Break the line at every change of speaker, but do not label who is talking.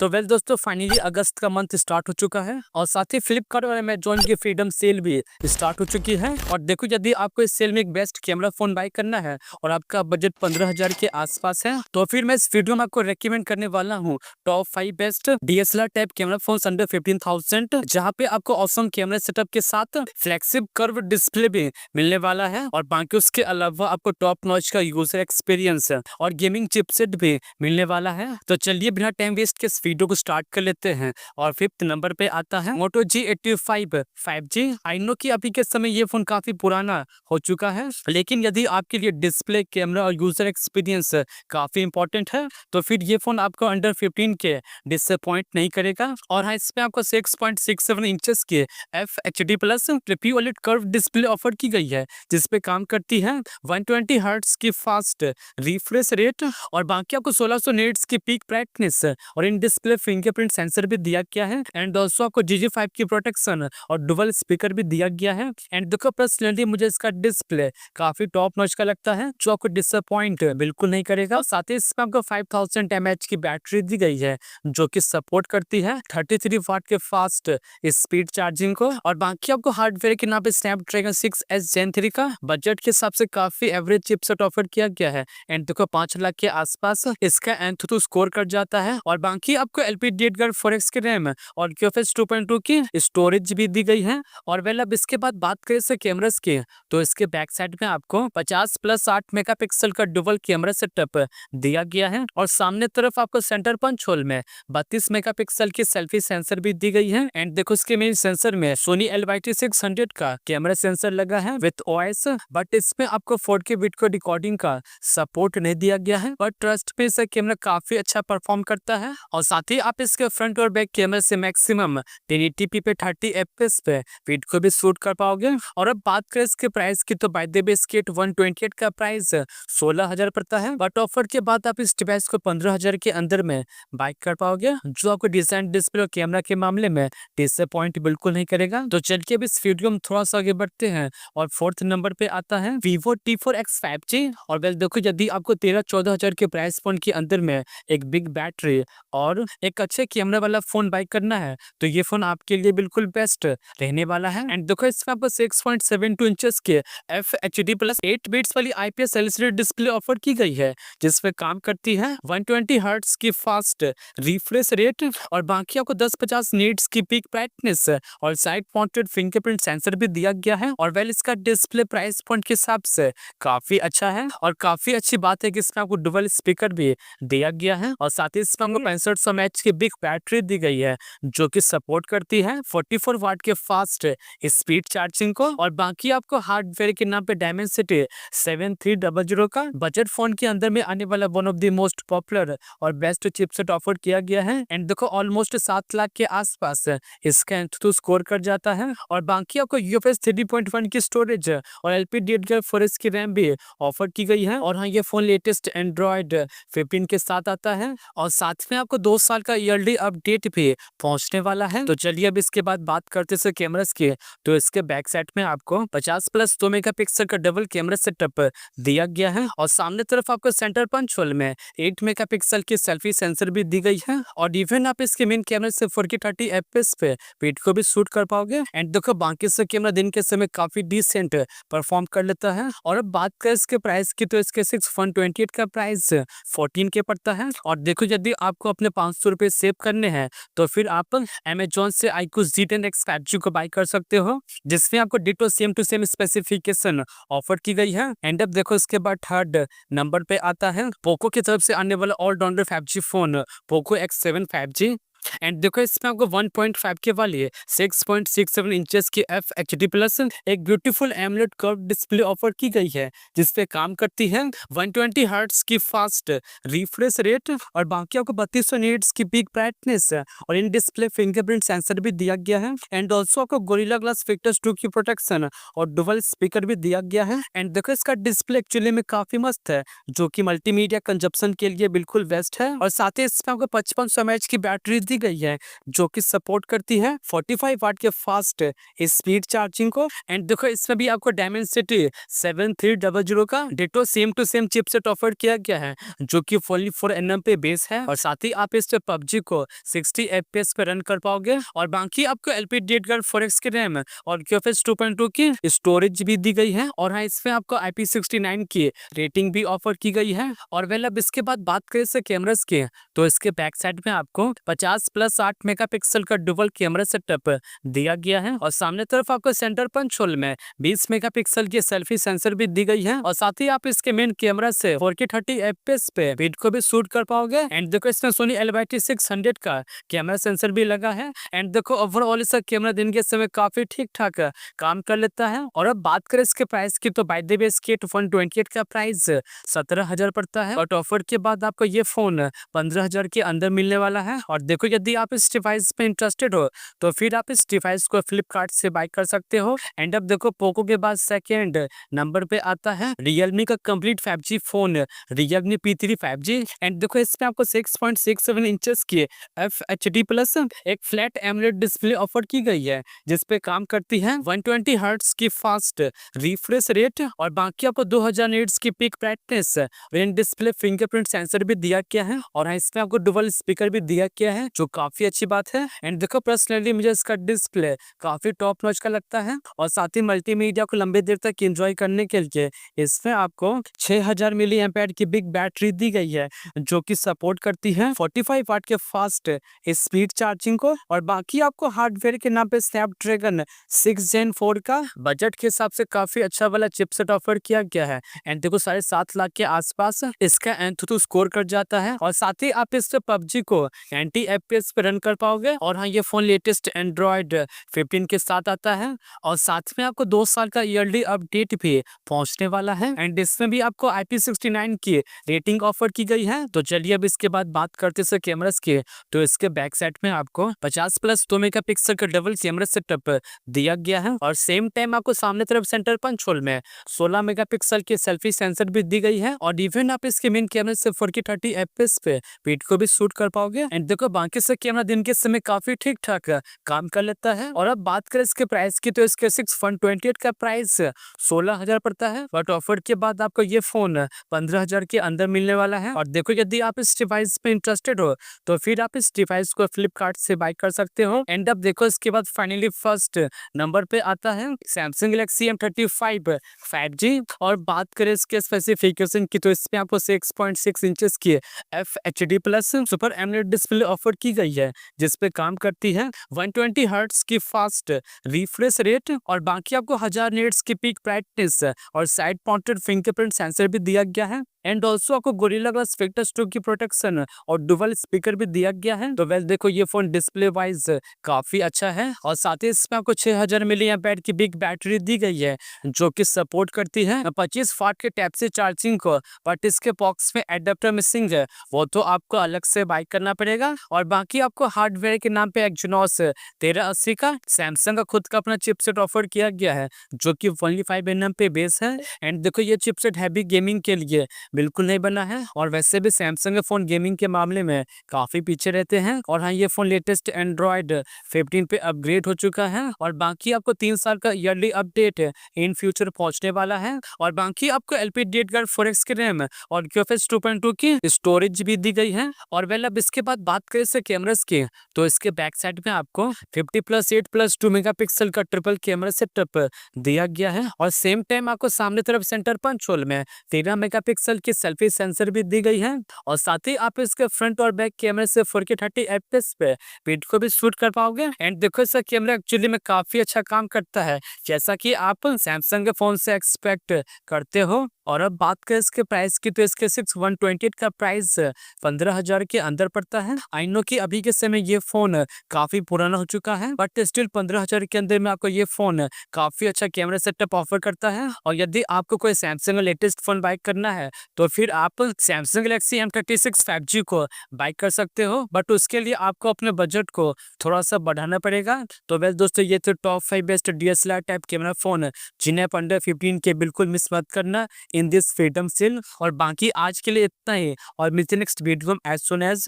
तो वेल दोस्तों, फाइनली अगस्त का मंथ स्टार्ट हो चुका है और साथ ही फ्लिपकार्ट और अमेजोन की फ्रीडम सेल भी स्टार्ट हो चुकी है। और देखो, यदि आपको इस सेल में एक बेस्ट कैमरा फोन बाय करना है और आपका बजट 15,000 के आसपास है, तो फिर मैं इस वीडियो में आपको रेकमेंड करने वाला हूँ top 5 best DSLR type camera phone under 15,000, जहाँ पे आपको ऑसम कैमरा सेटअप के साथ फ्लेक्सिबल कर्व डिस्प्ले भी मिलने वाला है और बाकी उसके अलावा आपको टॉप नॉच का यूजर एक्सपीरियंस और गेमिंग चिपसेट भी मिलने वाला है। तो चलिए बिना टाइम वेस्ट के इस वीडियो को स्टार्ट कर लेते हैं। और 5th नंबर पे आता है Moto G85 5G। I know कि अभी के समय ये फोन काफी पुराना हो चुका है, लेकिन यदि आपके लिए डिस्प्ले, कैमरा और यूजर एक्सपीरियंस काफी इंपॉर्टेंट है तो फिर ये फोन आपको अंडर 15 के डिसअपॉइंट नहीं करेगा। और हाँ, इसमें आपको 6.67 इंचेस के FHD plus triple OLED curve display offer की गई है, जिसपे काम करती है 120 हर्ट्ज की फास्ट रिफ्रेश रेट और बाकी आपको 1600 निट्स की पीक ब्राइटनेस और इन डिस्प्ले फिंगरप्रिंट सेंसर भी दिया गया है। एंड ऑल्सो आपको GG5 की प्रोटेक्शन और डुअल स्पीकर भी दिया गया है। एंड देखो, पर्सनली मुझे इसका डिस्प्ले काफी टॉप नॉच का लगता है, जो आपको डिसअपॉइंट बिल्कुल नहीं करेगा। साथ ही इसमें आपको 5000 mAh की बैटरी दी गई है, जो कि सपोर्ट करती है 33 वाट के फास्ट स्पीड चार्जिंग को। और बाकी आपको हार्डवेयर के नाम पे स्नैपड्रैगन 6S Gen 3 का बजट के हिसाब से काफी एवरेज चिपसेट ऑफर किया गया है। एंड देखो, 5 लाख के आसपास इसका एंथुतु स्कोर कर जाता है। और बाकी आपको LPDDR4X की रैम और QFS 2.2 की स्टोरेज भी दी गई है। और वेल, अब इसके बाद बात करें इसके कैमरास की, तो इसके बैक साइड में आपको 50+8 मेगापिक्सल का डुअल कैमरा सेटअप दिया गया है। और सामने तरफ आपको सेंटर पंच होल में 32 मेगापिक्सल की सेल्फी सेंसर भी दी गई है। एंड देखो, इसके मेन सेंसर में Sony LYT600 का कैमरा सेंसर लगा है विथ OIS, बट इसमें आपको 4K वीडियो रिकॉर्डिंग का सपोर्ट नहीं दिया गया है। बट ट्रस्ट पे इसका कैमरा काफी अच्छा परफॉर्म करता है। और साथ ही आप इसके फ्रंट और बैक कैमरा से मैक्सिमम 1080p पे 30 FPS पे वीडियो को भी शूट कर पाओगे। और अब बात करें इसके प्राइस की, तो बाय द वे इसके 128 का प्राइस 16,000 पड़ता है, बट ऑफर के बाद आप इस डिवाइस को 15,000 के अंदर में बाय कर पाओगे, जो आपको डिजाइन, डिस्प्ले और कैमरा के मामले में डिसअपॉइंट बिल्कुल नहीं करेगा। तो चलिए अब इस वीडियो में थोड़ा सा आगे बढ़ते हैं और 4th नंबर पे आता है Vivo T4X 5G। और वेल देखो, यदि आपको 13-14,000 के प्राइस फोन के अंदर में एक बिग बैटरी और एक अच्छे कैमरा वाला फोन बाय करना है, तो ये फोन आपके लिए बिल्कुल बेस्ट रहने वाला है। एंड देखो, इसमें आपको 6.72 इंचेस के FHD प्लस 8 बीट्स वाली IPS LCD डिस्प्ले ऑफर की गई है, जिसपे काम करती है 120 हर्ट्ज की फास्ट रिफ्रेश रेट और बाकी आपको 1050 नीट्स की पीक ब्राइटनेस और साइड माउंटेड फिंगरप्रिंट सेंसर भी दिया गया है। और वेल, इसका डिस्प्ले प्राइस पॉइंट के हिसाब से काफी अच्छा है और काफी अच्छी बात है कि इसमें आपको डुअल स्पीकर भी दिया गया है। और साथ ही इसमें आपको 6500 mAh की बिग बैटरी दी गई है, जो कि सपोर्ट करती है 44 वाट के फास्ट स्पीड चार्जिंग को। और बाकी आपको हार्डवेयर के नाम पे Dimensity 7300 का बजट फोन के अंदर में आने वाला one of the most popular और बेस्ट चिपसेट ऑफर किया गया है। एंड देखो, ऑलमोस्ट 7 लाख के आसपास इसका एंथुतु स्कोर कर जाता है। और बाकी आपको UFS 3.1 की स्टोरेज और LPDDR4X की रैम भी ऑफर की गई है। और हाँ, ये फोन लेटेस्ट एंड्रॉयड 15 के साथ आता है और साथ में आपको 2 साल का ईयरली अपडेट भी पहुंचने वाला है। तो चलिए अब इसके बाद बात करते हैं कैमरास की, तो इसके बैक साइड में आपको 50+2 मेगापिक्सल का डबल कैमरा सेटअप दिया गया है। और सामने तरफ आपको सेंटर पंच होल में 8 मेगापिक्सल की सेल्फी सेंसर भी दी गई है। और इवन आप इसके मेन कैमरे से 4K 30 FPS पे वीडियो को भी शूट कर पाओगे। एंड देखो, बाकी से कैमरा दिन के समय काफी डिसेंट परफॉर्म कर लेता है। और अब बात करें इसके प्राइस की, तो इसके 128 का प्राइस 14K पड़ता है। और देखो, यदि आपको अपने 500 रुपए सेव करने हैं, तो फिर आप Amazon से iQOO Z10X 5G को बाय कर सकते हो, जिसमें आपको ditto same to same specification offer की गई है। एंड अब देखो, इसके बाद 3rd नंबर पे आता है पोको की तरफ से आने वाला allrounder 5G phone Poco X7 5G। And देखो, इसमें आपको 1.5 के वाली 6.67 इंचेस की FHD प्लस एक beautiful AMOLED curve display offer की गई है, जिसपे काम करती है 120 हर्ट्ज की फास्ट रिफ्रेश रेट और बाकी आपको 3200 निट्स की पीक ब्राइटनेस और इन डिस्प्ले फिंगरप्रिंट सेंसर भी दिया गया है। एंड ऑल्सो आपको गोरिल्ला ग्लास विक्टर्स 2 की प्रोटेक्शन और डुअल स्पीकर भी दिया गया है। एंड देखो, इसका डिस्प्ले एक्चुअली में काफी मस्त है, जो कि मल्टीमीडिया कंजप्शन के लिए बिल्कुल बेस्ट है। और साथ ही इसमें आपको 5500 mAh की बैटरी दी गई है जो कि सपोर्ट करती है 45 वाट के फास्ट स्पीड चार्जिंग को। एंड देखो इसमें भी आपको Dimensity 7300 का ditto same to same chipset offer किया गया है जो कि 4nm पे बेस है और साथ ही आप इस पबजी को 60 FPS पे रन कर पाओगे। और बाकी आपको LPDDR4X की रैम और QFS 2.2 की स्टोरेज भी दी गई है और हाँ इसमें आपको IP69 की रेटिंग भी ऑफर की गई है। और वेल अब इसके बाद बात करें इसके कैमरास की तो इसके बैक साइड में आपको 50+8 मेगापिक्सल का डुअल कैमरा सेटअप दिया गया है और सामने तरफ आपको सेंटर पंच होल में 20 मेगापिक्सल की सेल्फी सेंसर भी दी गई है और साथ ही आप इसके मेन कैमरा से 4K 30 FPS पे वीडियो को भी शूट कर पाओगे। एंड देखो इसमें सोनी LYT600 का कैमरा सेंसर भी लगा है। एंड देखो ओवरऑल इसका कैमरा दिन के समय काफी ठीक ठाक काम कर लेता है। और अब बात करें इसके प्राइस की तो बाय द वे इसके 128 का प्राइस 17,000 पड़ता है और ऑफर के बाद आपको ये फोन 15,000 के अंदर मिलने वाला है। और देखो यदि आप इस डिवाइस पे इंटरेस्टेड हो तो फिर आप इस डिवाइस को फ्लिपकार्ट से बाय कर सकते हो। एंड अब देखो पोको के बाद सेकेंड नंबर पे आता है रियलमी का complete 5G phone Realme P3 5G। And देखो इसमें आपको 6.67 इंचेस की FHD प्लस एक फ्लैट एमोलेड डिस्प्ले ऑफर की गई है जिसपे काम करती है 120 हर्ट्ज की फास्ट रिफ्रेश रेट और बाकी आपको 2000 निट्स की pick brightness in display fingerprint sensor भी दिया गया है और हाँ इसमें आपको डुअल स्पीकर भी दिया गया है जो काफी अच्छी बात है। एंड देखो पर्सनली मुझे इसका डिस्प्ले काफी टॉप नॉच का लगता है और साथ ही मल्टीमीडिया को लंबे देर तक एंजॉय करने के लिए इसमें आपको 6000 मिली एम्पेयर की बिग बैटरी दी गई है जो कि सपोर्ट करती है 45 वाट के फास्ट स्पीड चार्जिंग को। और बाकी आपको हार्डवेयर के नाम पे स्नैपड्रैगन 6 Gen 4 का बजट के हिसाब से काफी अच्छा वाला चिपसेट ऑफर किया गया है। एंड देखो 7.5 लाख के आसपास इसका एंथुतु स्कोर कर जाता है और साथ ही आप इस पबजी को 90 FPS पे रन कर पाओगे। और हाँ ये फोन लेटेस्ट एंड्रॉइड 15 के साथ आता है और साथ में आपको 2 साल का ईयरली अपडेट भी पहुंचने वाला है। एंड इसमें भी आपको IP69 की रेटिंग ऑफर की गई है। तो चलिए अब इसके बाद बात करते हैं कैमरास की तो इसके बैक साइड में आपको 50+2 मेगापिक्सल का डबल कैमरा सेटअप दिया गया है और सेम टाइम आपको सामने तरफ सेंटर पंच होल में 16 मेगापिक्सल की सेल्फी सेंसर भी दी गई है और इवन आप इसके मेन कैमरे से 4K 30 FPS पे वीडियो को भी शूट कर पाओगे। एंड देखो बाकी से कैमरा दिन के समय काफी ठीक ठाक काम कर लेता है। और अब बात करें इसके प्राइस की तो इसके 128 का प्राइस 16,000 पड़ता है बट ऑफर के बाद आपको ये फोन 15,000 के अंदर मिलने वाला है। और देखो यदि आप इस डिवाइस पे इंटरेस्टेड हो तो फिर आप इस डिवाइस को फ्लिपकार्ट से बाय कर सकते हो। एंड अब देखो इसके बाद फाइनली फर्स्ट नंबर पे आता है Samsung Galaxy M35 5G। और बात करें इसके स्पेसिफिकेशन की तो इसमें आपको 6.6 इंचेस की FHD plus super AMOLED display offer की गई है जिसपे काम करती है 120 हर्ट्ज की फास्ट रिफ्रेश रेट और बाकी आपको 1000 निट्स की पीक ब्राइटनेस और साइड माउंटेड फिंगरप्रिंट सेंसर भी दिया गया है। एंड ऑल्सो आपको गोरिल्ला ग्लास विक्टर्स 2 की प्रोटेक्शन और डुअल स्पीकर भी दिया गया है। तो वेल देखो ये फोन डिस्प्ले वाइज काफी अच्छा है और साथ ही इसमें आपको 6000 मिली एम्पेयर की बिग बैटरी दी गई है जो कि सपोर्ट करती है 25 वाट के टाइप से चार्जिंग को। बट इसके बॉक्स में एडेप्टर मिसिंग है वो तो आपको अलग से बाय करना पड़ेगा। और बाकी आपको हार्डवेयर के नाम पे Exynos 1380 का सैमसंग का खुद का अपना चिपसेट ऑफर किया गया है जो कि 5nm पे बेस है। एंड देखो ये चिपसेट हैवी गेमिंग के लिए बिल्कुल नहीं बना है और वैसे भी सैमसंग फोन गेमिंग के मामले में काफी पीछे रहते हैं। और हाँ ये फोन लेटेस्ट एंड्रॉइड 15 पे अपग्रेड हो चुका है और बाकी आपको 3 साल का ईयरली अपडेट इन फ्यूचर पहुंचने वाला है। और बाकी आपको LPDDR4X की रैम और QFS 2.2 की स्टोरेज भी दी गई है। और वेल अब इसके बाद बात करें इसके कैमरास की तो इसके बैक साइड में आपको 50+8+2 मेगापिक्सल का ट्रिपल कैमरा सेटअप दिया गया है और सेम टाइम आपको सामने तरफ सेंटर पंच होल में 13 मेगापिक्सल की सेल्फी सेंसर भी दी गई है और साथ ही आप इसके फ्रंट और बैक कैमरे से 4K 30 FPS पे वीडियो को भी शूट कर पाओगे। एंड देखो इसका कैमरा एक्चुअली में काफी अच्छा काम करता है जैसा कि आप सैमसंग के फोन से एक्सपेक्ट करते हो। और अब बात करें इसके प्राइस की तो इसके 128 का प्राइस 15,000 के अंदर पड़ता है। आई नो कि अभी के समय ये फोन काफी पुराना हो चुका है बट स्टिल 15,000 के अंदर में आपको ये फोन काफी अच्छा कैमरा सेटअप ऑफर करता है। और यदि आपको कोई सैमसंग लेटेस्ट फोन बाय करना है तो फिर आप Samsung Galaxy M36 5G को बाय कर सकते हो बट उसके लिए आपको अपने बजट को थोड़ा सा बढ़ाना पड़ेगा। तो वेल दोस्तों ये तो top 5 best DSLR type camera phone जिन्हें आप अंडर 15 के बिल्कुल मिस मत करना इन दिस फ्रीडम सेल। और बाकी आज के लिए इतना ही और मिलते next video as soon as